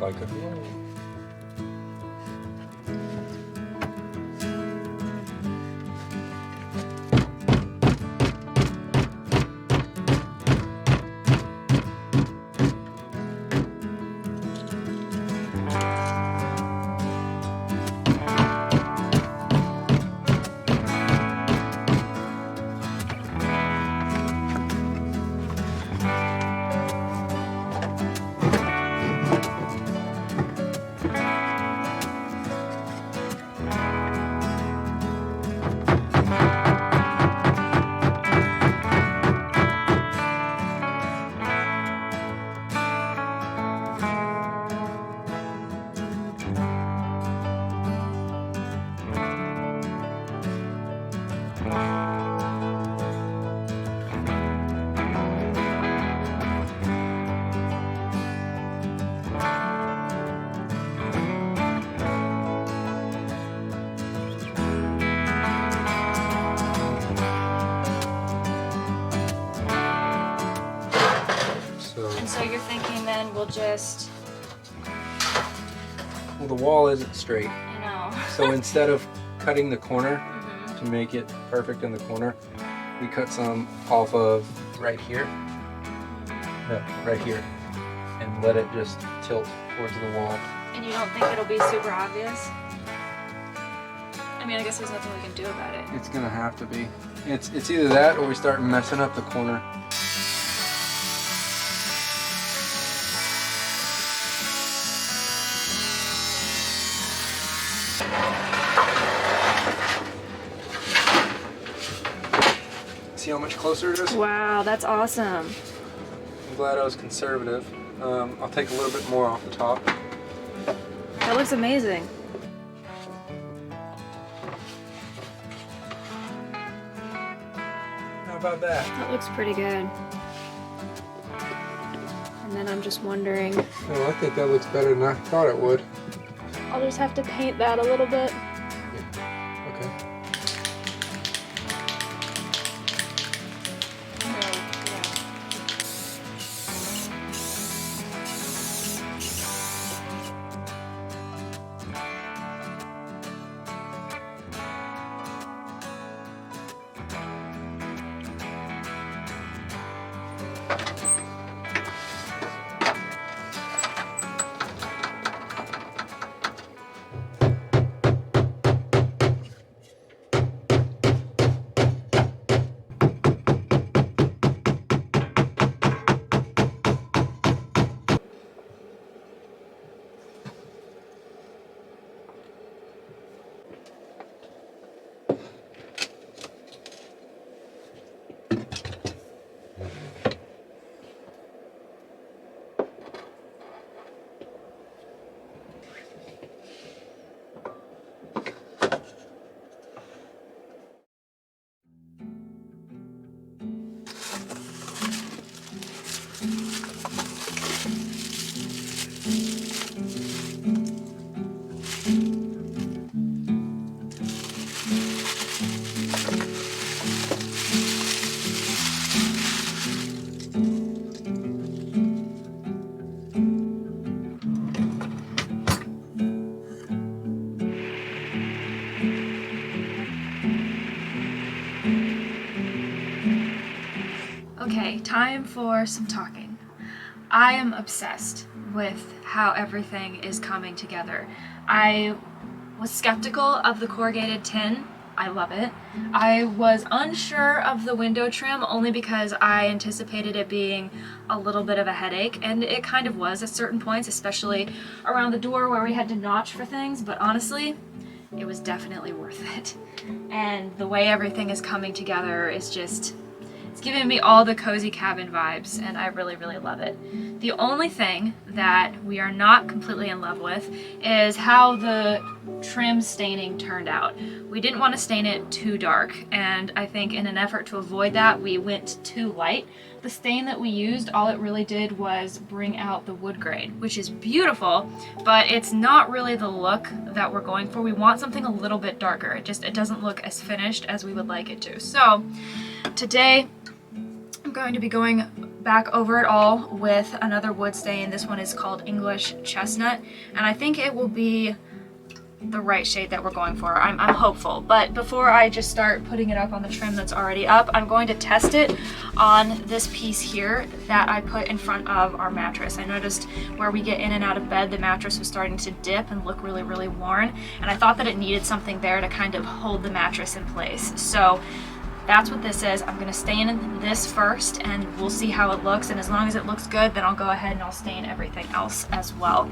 Like a glow. And so you're thinking then we'll just... Well, the wall isn't straight. I know. So instead of cutting the corner to make it perfect in the corner, we cut some off of right here. No, right here. And let it just tilt towards the wall. And you don't think it'll be super obvious? I mean, I guess there's nothing we can do about it. It's gonna have to be. It's either that or we start messing up the corner. See how much closer it is? Wow, that's awesome. I'm glad I was conservative. I'll take a little bit more off the top. That looks amazing. How about that? That looks pretty good. And then I'm just wondering... Oh, I think that looks better than I thought it would. I'll just have to paint that a little bit. Okay. Okay, time for some talking. I am obsessed with how everything is coming together. I was skeptical of the corrugated tin. I love it. I was unsure of the window trim only because I anticipated it being a little bit of a headache, and it kind of was at certain points, especially around the door where we had to notch for things, but honestly, it was definitely worth it. And the way everything is coming together is just, it's giving me all the cozy cabin vibes, and I really, really love it. The only thing that we are not completely in love with is how the trim staining turned out. We didn't want to stain it too dark, and I think in an effort to avoid that, we went too light. The stain that we used, all it really did was bring out the wood grain, which is beautiful, but it's not really the look that we're going for. We want something a little bit darker. It doesn't look as finished as we would like it to. So today, I'm going to be going back over it all with another wood stain. This one is called English Chestnut, and I think it will be the right shade that we're going for. I'm hopeful. But before I just start putting it up on the trim that's already up, I'm going to test it on this piece here that I put in front of our mattress. I noticed where we get in and out of bed, the mattress was starting to dip and look really, really worn, and I thought that it needed something there to kind of hold the mattress in place. So that's what this is. I'm gonna stain this first and we'll see how it looks, and as long as it looks good, then I'll go ahead and I'll stain everything else as well.